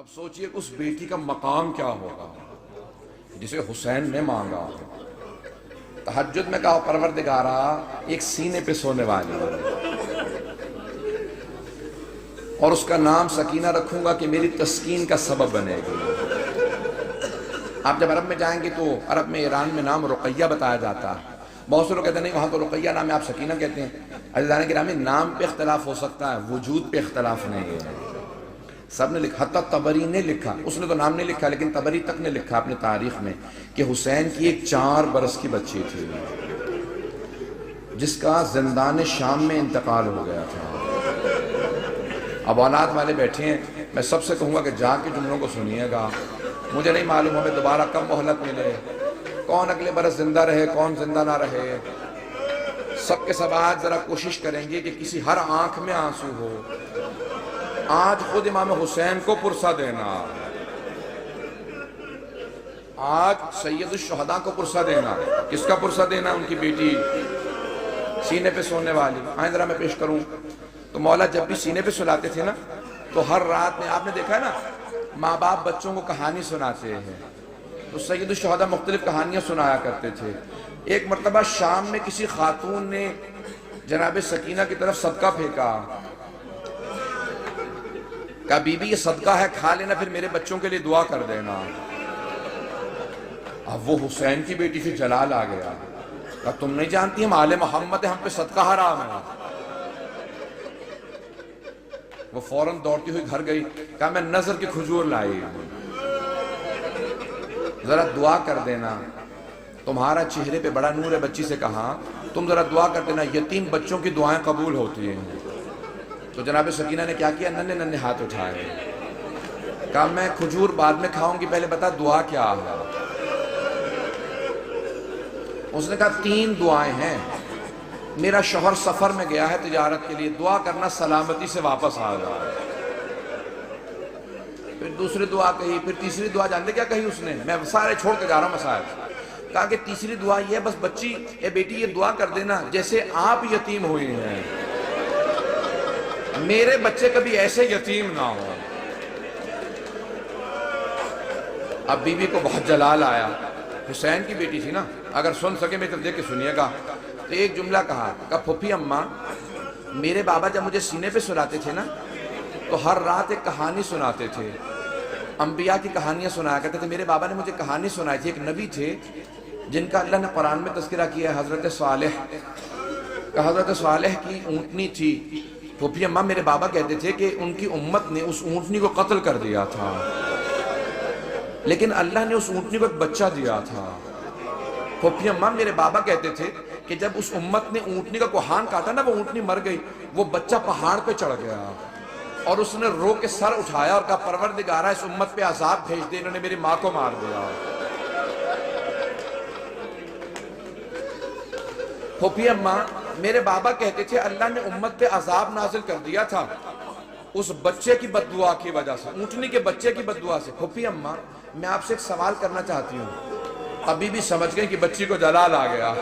اب سوچئے کہ اس بیٹی کا مقام کیا ہوگا جسے حسین نے مانگا. تہجد میں کہا پروردگارا ایک سینے پہ سونے والی اور اس کا نام سکینہ رکھوں گا کہ میری تسکین کا سبب بنے گی. آپ جب عرب میں جائیں گے تو عرب میں ایران میں نام رقیہ بتایا جاتا ہے. بہت سے لوگ کہتے ہیں نہیں وہاں تو رقیہ نام ہے آپ سکینہ کہتے ہیں. عزیزان گرامی نام پہ اختلاف ہو سکتا ہے وجود پہ اختلاف نہیں ہے. سب نے لکھا حتی طبری نے لکھا اس نے تو نام نہیں لکھا لیکن طبری تک نے لکھا اپنے تاریخ میں کہ حسین کی ایک 4 برس کی بچی تھی جس کا زندان شام میں انتقال ہو گیا تھا. اب اولاد والے بیٹھے ہیں میں سب سے کہوں گا کہ جا کے جملوں کو سنیے گا. مجھے نہیں معلوم ہمیں دوبارہ کب مہلت ملے کون اگلے برس زندہ رہے کون زندہ نہ رہے. سب کے سب آج ذرا کوشش کریں گے کہ کسی ہر آنکھ میں آنسو ہو. آج خود امام حسین کو پرسہ دینا آج سید الشہداء کو پرسہ دینا. کس کا پرسہ دینا؟ ان کی بیٹی سینے پہ سونے والی. آئیں ذرا میں پیش کروں تو مولا جب بھی سینے پہ سلاتے تھے نا تو ہر رات میں آپ نے دیکھا ہے نا ماں باپ بچوں کو کہانی سناتے ہیں تو سید الشہداء مختلف کہانیاں سنایا کرتے تھے. ایک مرتبہ شام میں کسی خاتون نے جناب سکینہ کی طرف صدقہ پھینکا. کہا بی بی یہ صدقہ ہے کھا لینا پھر میرے بچوں کے لیے دعا کر دینا. اب وہ حسین کی بیٹی سے جلال آ گیا. کہا تم نہیں جانتی ہم آل محمد ہیں ہم پہ صدقہ حرام ہے. وہ فوراً دوڑتی ہوئی گھر گئی. کہا میں نظر کی کھجور لائی ذرا دعا کر دینا تمہارا چہرے پہ بڑا نور ہے. بچی سے کہا تم ذرا دعا کر دینا یتیم بچوں کی دعائیں قبول ہوتی ہیں. تو جناب سکینہ نے کیا کیا ننھے ننھے ہاتھ اٹھائے. کہا میں کھجور بعد میں کھاؤں گی پہلے بتا دعا کیا ہے. اس نے کہا 3 دعائیں ہیں. میرا شوہر سفر میں گیا ہے تجارت کے لیے دعا کرنا سلامتی سے واپس آ جائے. پھر دوسری دعا کہی پھر تیسری دعا جانتے کیا کہی اس نے؟ میں سارے چھوڑ کے جا رہا ہوں مسائل. کہا کہ تیسری دعا یہ ہے بس بچی اے بیٹی یہ دعا کر دینا جیسے آپ یتیم ہوئی ہیں میرے بچے کبھی ایسے یتیم نہ ہو. اب بی بی کو بہت جلال آیا. حسین کی بیٹی تھی نا اگر سن سکے میں دیکھ کے سنیے گا. تو ایک جملہ کہا کہ پھوپھی اماں میرے بابا جب مجھے سینے پہ سلاتے تھے نا تو ہر رات ایک کہانی سناتے تھے. انبیاء کی کہانیاں سنایا کرتے تھے. میرے بابا نے مجھے کہانی سنائی تھی. ایک نبی تھے جن کا اللہ نے قرآن میں تذکرہ کیا ہے حضرت صالح کا. حضرت صالح کی اونٹنی تھی. پھوپھی اماں میرے بابا کہتے تھے کہ ان کی امت نے اس اونٹنی کو قتل کر دیا تھا لیکن اللہ نے اس اونٹنی کو ایک بچہ دیا تھا. پھوپھی اماں میرے بابا کہتے تھے کہ جب اس امت نے اونٹنی کا کوہان کاٹا نا وہ اونٹنی مر گئی. وہ بچہ پہاڑ پہ چڑھ گیا اور اس نے رو کے سر اٹھایا اور کہا پروردگارا اس امت پہ عذاب بھیج دے انہوں نے میری ماں کو مار دیا. پھوپھی اماں میرے بابا کہتے تھے اللہ نے امت پہ عذاب نازل کر دیا تھا اس بچے کی بد دعا کی وجہ سے اونٹنی کے بچے کی بد دعا سے. پھوپھی اماں میں آپ سے ایک سوال کرنا چاہتی ہوں. ابھی بھی سمجھ گئے کہ بچی کو جلال آ گیا.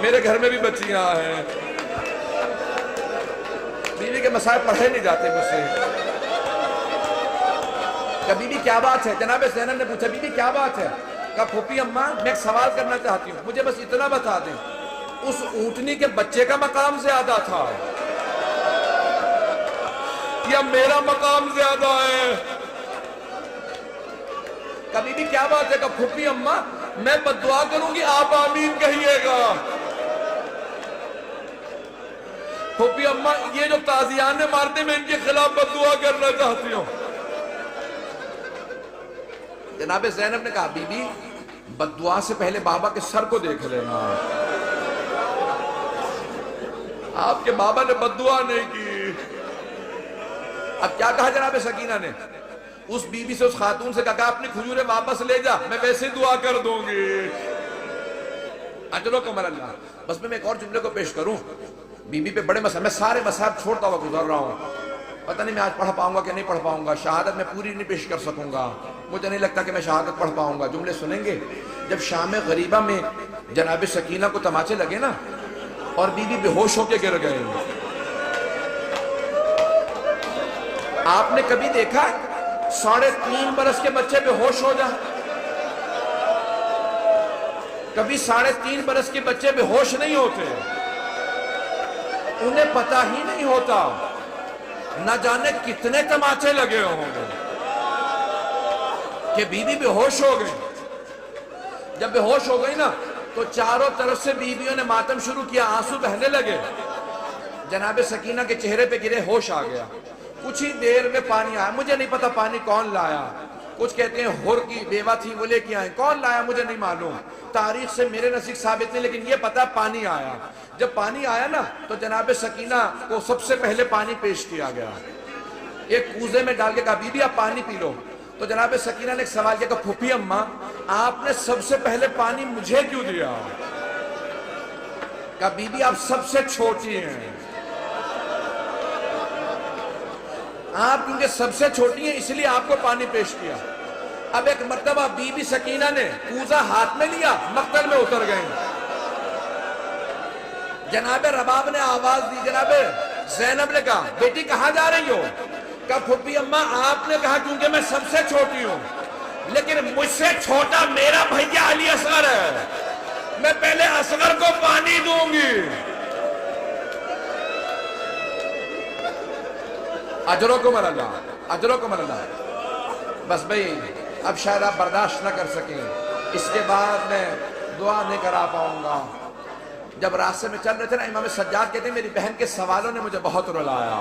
میرے گھر میں بھی بچیاں ہیں بیوی کے مسائل پڑھے نہیں جاتے مجھ سے. کہ بیوی کیا بات ہے؟ جناب زینب نے پوچھا بیوی کیا بات ہے؟ کہا پھوپھی اماں میں ایک سوال کرنا چاہتی ہوں مجھے بس اتنا بتا دیں اس اونٹنی کے بچے کا مقام زیادہ تھا یا میرا مقام زیادہ ہے؟ کبھی بھی کیا بات ہے؟ کہ پھوپھی اماں میں بد دعا کروں گی آپ آمین کہیے گا. پھوپھی اماں یہ جو تازیانے مارتے میں ان کے خلاف بد دعا کرنا چاہتی ہوں. جناب زینب نے کہا بی بی بد دعا سے پہلے بابا کے سر کو دیکھ لینا. آپ کے بابا نے بد دعا نہیں کی. اب کیا کہا جناب سکینہ نے؟ اس بی بی سے اس خاتون سے کہا اپنی کھجوریں واپس لے جا میں ویسے دعا کر دوں گی. اجرو کمر اللہ. بس میں ایک اور جملے کو پیش کروں. بی بی پہ بڑے مسائل میں سارے مسائل چھوڑتا ہوا گزر رہا ہوں. پتہ نہیں میں آج پڑھ پاؤں گا کہ نہیں پڑھ پاؤں گا. شہادت میں پوری نہیں پیش کر سکوں گا. مجھے نہیں لگتا کہ میں شہادت پڑھ پاؤں گا. جملے سنیں گے. جب شام غریبہ میں جناب سکینہ کو تماچے لگے نا اور بی بی بے ہوش ہو کے گر گئے آپ نے کبھی دیکھا 3.5 برس کے بچے بے ہوش ہو جائیں؟ کبھی 3.5 برس کے بچے بے ہوش نہیں ہوتے، انہیں پتہ ہی نہیں ہوتا، نہ جانے کتنے تماچے لگے ہوں گے کہ بیوی بے ہوش ہو گئی۔ جب بے ہوش ہو گئی نا تو چاروں طرف سے بیویوں نے ماتم شروع کیا، آنسو بہنے لگے، جناب سکینہ کے چہرے پہ گرے، ہوش آ گیا۔ کچھ ہی دیر میں پانی آیا، مجھے نہیں پتا پانی کون لایا، کچھ کہتے ہیں ہر کی بیوہ تھی وہ لے کے آئیں، کون لایا مجھے نہیں معلوم، تاریخ سے میرے نزدیک ثابت نہیں، لیکن یہ پتا پانی آیا۔ جب پانی آیا نا تو جناب سکینہ کو سب سے پہلے پانی پیش کیا گیا، ایک کوزے میں ڈال کے کہا بی بی آپ پانی پی لو۔ تو جناب سکینہ نے ایک سوال کیا کہ پھوپھی اماں آپ نے سب سے پہلے پانی مجھے کیوں دیا؟ کہا بی بی آپ سب سے چھوٹی ہیں، آپ کیونکہ سب سے چھوٹی ہیں اس لیے آپ کو پانی پیش کیا۔ اب ایک مرتبہ بی بی سکینہ نے کوزہ ہاتھ میں لیا، مقتل میں اتر گئے۔ جناب رباب نے آواز دی، جناب زینب نے کہا بیٹی کہاں جا رہی ہو؟ کہا پھوپھی اماں آپ نے کہا کیونکہ میں سب سے چھوٹی ہوں، لیکن مجھ سے چھوٹا میرا بھیا علی اصغر ہے، میں پہلے اصغر کو پانی دوں گی۔ اجرکم اللہ، اجرکم اللہ۔ بس بھئی اب شاید آپ برداشت نہ کر سکیں، اس کے بعد میں دعا نہیں کرا پاؤں گا۔ جب راستے میں چل رہے تھے نا امام سجاد کہتے ہیں میری بہن کے سوالوں نے مجھے بہت رلایا۔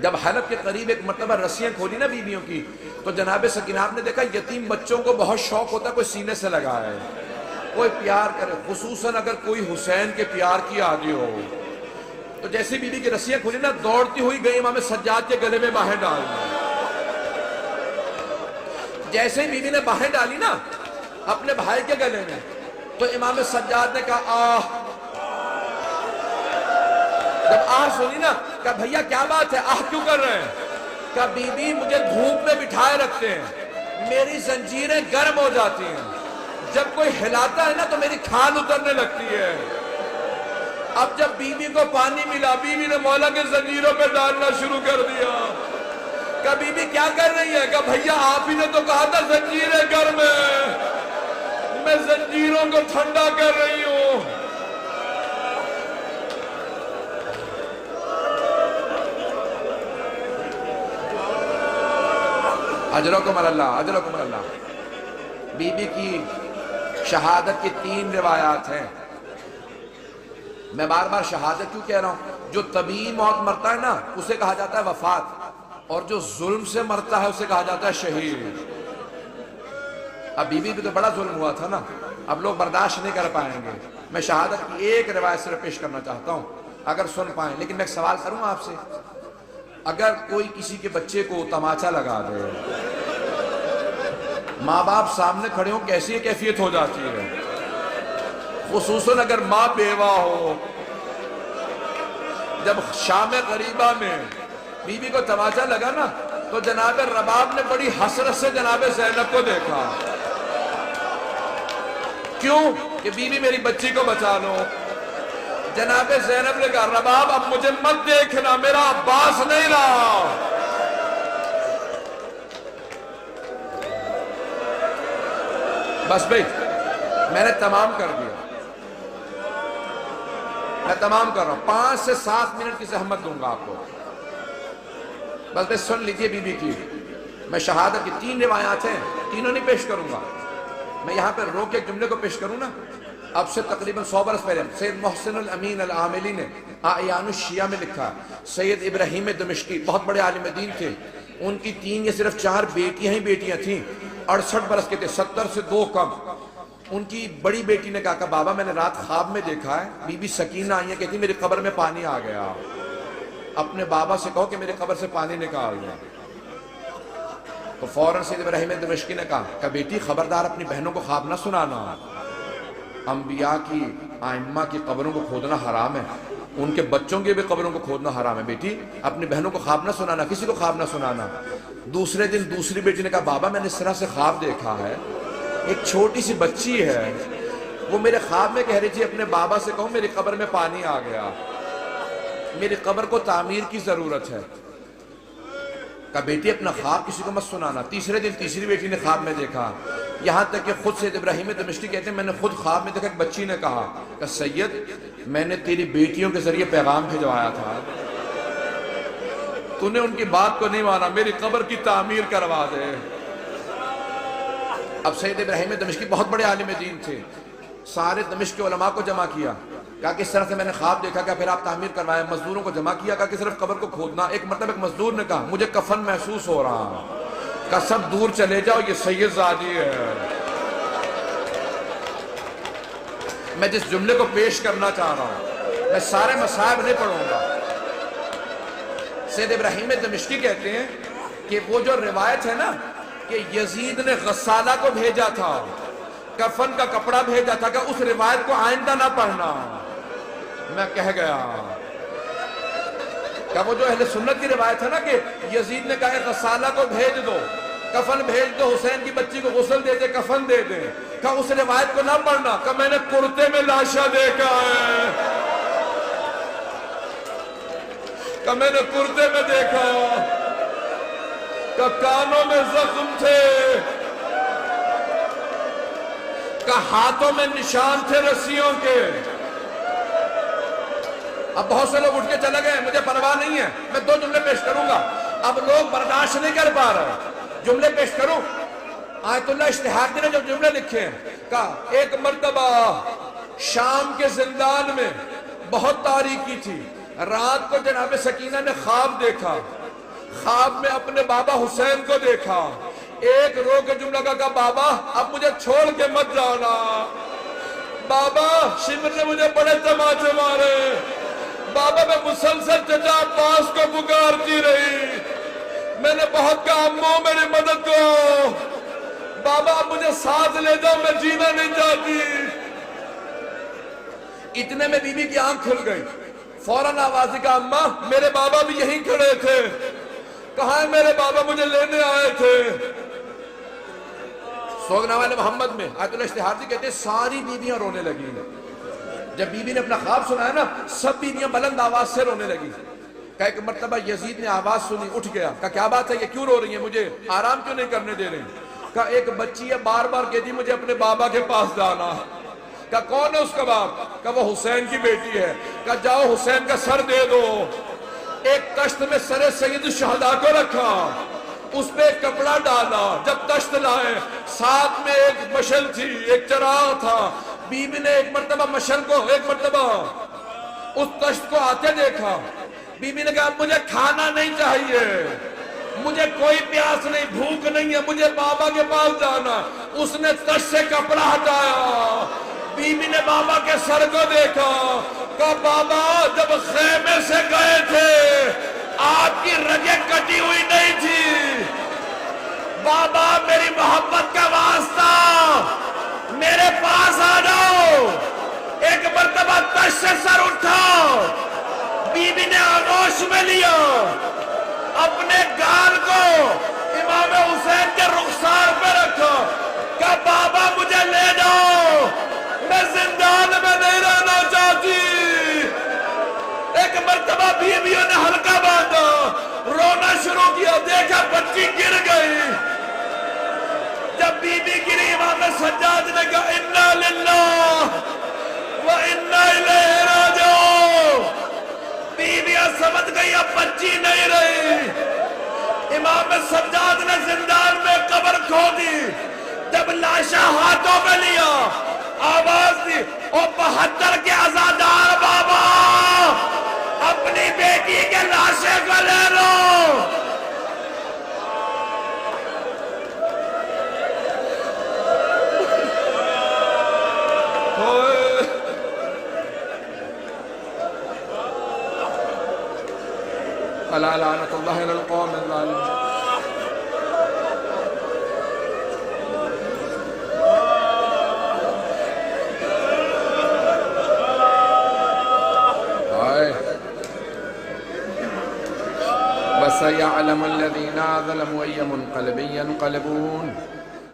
جب حلب کے قریب ایک مرتبہ رسیاں کھولی نا بیویوں کی تو جناب سکینہ آپ نے دیکھا یتیم بچوں کو بہت شوق ہوتا ہے کوئی سینے سے لگائے، کوئی پیار کرے، خصوصاً اگر کوئی حسین کے پیار کی عادی ہو۔ تو جیسے بیوی کی رسیاں کھولی نا دوڑتی ہوئی گئی امام سجاد کے گلے میں باہیں ڈال دی۔ جیسے ہی بیوی نے باہیں ڈالی نا اپنے بھائی کے گلے میں تو امام سجاد نے کہا آہ۔ جب آہ سنی نا کہا بھیا کیا بات ہے، آہ کیوں کر رہے ہیں؟ کہا بی بی مجھے دھوپ میں بٹھائے رکھتے ہیں، میری زنجیریں گرم ہو جاتی ہیں، جب کوئی ہلاتا ہے نا تو میری کھال اترنے لگتی ہے۔ اب جب بی بی کو پانی ملا بی بی نے مولا کے زنجیروں پہ ڈالنا شروع کر دیا۔ کہا بی بی کیا کر رہی ہے؟ کہا بھیا آپ ہی نے تو کہا تھا زنجیریں گرم ہیں، میں زنجیروں کو ٹھنڈا کر رہی ہوں۔ اجرکم اللہ، اجرکم اللہ۔ بی بی کی شہادت کی 3 روایات ہیں۔ میں بار بار شہادت کیوں کہہ رہا ہوں؟ جو طبیعی موت مرتا ہے نا اسے کہا جاتا ہے وفات، اور جو ظلم سے مرتا ہے اسے کہا جاتا ہے شہید۔ اب بی بی بھی تو بڑا ظلم ہوا تھا نا، اب لوگ برداشت نہیں کر پائیں گے۔ میں شہادت کی ایک روایت صرف پیش کرنا چاہتا ہوں اگر سن پائیں، لیکن میں ایک سوال کروں آپ سے، اگر کوئی کسی کے بچے کو تماچا لگا دے، ماں باپ سامنے کھڑے ہوں کیسی کیفیت ہو جاتی ہے؟ خصوصاً اگر ماں بیوہ ہو۔ جب شام غریبہ میں بی بی کو تماچا لگا نا تو جناب رباب نے بڑی حسرت سے جناب زینب کو دیکھا، کیوں کہ بی بی میری بچی کو بچا لو۔ جناب زینب نے کہا رباب اب مجھے مت دیکھنا، میرا عباس نہیں رہا۔ بس بھئی میں نے تمام کر دیا، میں تمام کر رہا ہوں، 5 سے 7 منٹ کی زحمت دوں گا آپ کو۔ بس بھئی سن لیجئے بی بی کی، میں شہادت کی 3 روایات ہیں، تینوں نہیں پیش کروں گا، میں یہاں پر رو کے ایک جملے کو پیش کروں نا۔ اب سے تقریباً 100 برس پہلے سید محسن الامین العاملی نے اعیان الشیعہ میں لکھا، سید ابراہیم دمشقی بہت بڑے عالم دین تھے، ان کی 3 یا صرف 4 بیٹیاں ہی بیٹیاں تھیں، 68 برس کے تھے، 70 سے 2 کم۔ ان کی بڑی بیٹی نے کہا کہ بابا میں نے رات خواب میں دیکھا ہے بی بی سکینہ آئی ہیں، کہتی میری قبر میں پانی آ گیا، اپنے بابا سے کہو کہ میری قبر سے پانی نکال دیں۔ تو فوراً سید ابراہیم دمشقی نے کہا کہ بیٹی خبردار اپنی بہنوں کو خواب نہ سنانا، انبیاء کی ائمہ کی قبروں کو کھودنا حرام ہے، ان کے بچوں کی بھی قبروں کو کھودنا حرام ہے، بیٹی اپنی بہنوں کو خواب نہ سنانا، کسی کو خواب نہ سنانا۔ دوسرے دن دوسری بیٹی نے کہا بابا میں نے اس طرح سے خواب دیکھا ہے، ایک چھوٹی سی بچی ہے، وہ میرے خواب میں کہہ رہی تھی اپنے بابا سے کہو میری قبر میں پانی آ گیا۔ میری قبر کو تعمیر کی ضرورت ہے. کہا بیٹی اپنا خواب کسی کو مت سنانا. تیسرے دن تیسری بیٹی نے خواب میں دیکھا. یہاں تک کہ خود سید ابراہیم دمشقی کہتے ہیں میں نے خود خواب میں دیکھا ایک بچی نے کہا کہ سید میں نے تیری بیٹیوں کے ذریعے پیغام بھجوایا تھا, تو نے ان کی بات کو نہیں مانا, میری قبر کی تعمیر کروا دے. اب سید ابراہیم دمشقی بہت بڑے عالم دین تھے, سارے دمشق کے علماء کو جمع کیا, کہا کہ اس طرح سے میں نے خواب دیکھا, کہ پھر آپ تعمیر کروائیں. مزدوروں کو جمع کیا, کہا کہ صرف قبر کو کھودنا. ایک مرتبہ ایک مزدور نے کہا مجھے کفن محسوس ہو رہا, کہا سب دور چلے جاؤ, یہ سید زادی ہے. میں جس جملے کو پیش کرنا چاہ رہا ہوں, میں سارے مصائب نہیں پڑھوں گا. سید ابراہیم دمشقی کہتے ہیں کہ وہ جو روایت ہے نا کہ یزید نے غسالہ کو بھیجا تھا, کفن کا کپڑا بھیجا تھا, کہ اس روایت کو آئندہ نہ پڑھنا. میں کہہ گیا کہ وہ جو اہل سنت کی روایت ہے نا کہ یزید نے کہا غسالہ کو بھیج دو, کفن بھیج دو, حسین کی بچی کو غسل دے دے, کفن دے دے, کہ اس روایت کو نہ پڑھنا. کہ میں نے کرتے میں لاشا دیکھا ہے, کہ میں نے کرتے میں دیکھا, کہ کانوں میں زخم تھے, کہ ہاتھوں میں نشان تھے رسیوں کے. اب بہت سے لوگ اٹھ کے چلے گئے, مجھے پرواہ نہیں ہے, میں 2 جملے پیش کروں گا. اب لوگ برداشت نہیں کر پا رہے, جملے پیش کروں. آیت اللہ اشتہار نے جو جملے لکھے ہیں, کہا ایک مرتبہ شام کے زندان میں بہت تاریکی تھی, رات کو جناب سکینہ نے خواب دیکھا, خواب میں اپنے بابا حسین کو دیکھا. ایک رو کے جملہ کہا بابا اب مجھے چھوڑ کے مت جانا, بابا شمر نے مجھے بڑے تماچے مارے, بابا میں مسلسل چچا عباس کو پکارتی رہی, میں نے بہت کہا امو میری مدد کو, بابا اب مجھے ساتھ لے جاؤ, میں جینا نہیں چاہتی. اتنے میں بی بی کی آنکھ کھل گئی, فوراً آوازی کا اماں میرے بابا بھی یہیں کھڑے تھے. کہاں ہے میرے بابا, مجھے لینے آئے تھے. سوگنا والے محمد میں آیت اللہ اشتہار جی کہتے ہیں ساری بیویاں رونے لگی. جب بی بی نے اپنا خواب سنا ہے نا, سب بیویاں بلند آواز سے رونے لگی. کہ ایک مرتبہ یزید نے آواز سنی, اٹھ گیا, کہ کیا بات ہے, یہ کیوں رو رہی ہیں, مجھے آرام کیوں نہیں کرنے دے رہی. کہ ایک بچی ہے بار بار کہتی مجھے اپنے بابا کے پاس جانا. کہ کون ہے اس کا باپ, کہ وہ حسین کی بیٹی ہے. کہ جاؤ حسین کا سر دے دو. ایک تشت میں سر سید الشہداء کو رکھا, اس پہ ایک کپڑا ڈالا. جب تشت لائے, ساتھ میں ایک مشل تھی, ایک چراغ تھا. بی بی نے ایک مرتبہ مشل کو, ایک مرتبہ اس تشت کو آتے دیکھا. بی بی نے کہا مجھے کھانا نہیں چاہیے, مجھے کوئی پیاس نہیں, بھوک نہیں ہے, مجھے بابا کے پاس جانا. اس نے تشت سے کپڑا ہٹایا, بی بی نے بابا کے سر کو دیکھا. کہا بابا جب خیمے سے گئے تھے آپ کی رگیں کٹی ہوئی نہیں تھی, بابا میری محبت کا واسطہ میرے پاس آ جاؤ. ایک مرتبہ تشت سے سر اٹھا, بی بی نے آغوش میں لیا, اپنے گال کو امام حسین کے رخسار پہ رکھا. کہا بابا مجھے لے جاؤ, میں زندان میں نہیں رہنا چاہتی. ایک مرتبہ بیویوں نے ہلکا باندھا, رونا شروع کیا, دیکھا بچی گر گئی. جب بی بی گری, امام سجاد نے کہا انا للہ و انا الیہ راجعون. بیویاں سمجھ گئی اب بچی نہیں رہی. امام سجاد نے زندان میں قبر کھو دی. جب لاشا ہاتھوں میں لیا, آواز دی, او 72 کے عزادار بابا اپنی بیٹی کے لاشے کو لے لو. الا لعنت اللہ علی القوم الظالمین. وَسَيَعْلَمُ الَّذِينَ ظَلَمُوا أَيَّ مُنْقَلَبٍ يَنْقَلِبُونَ.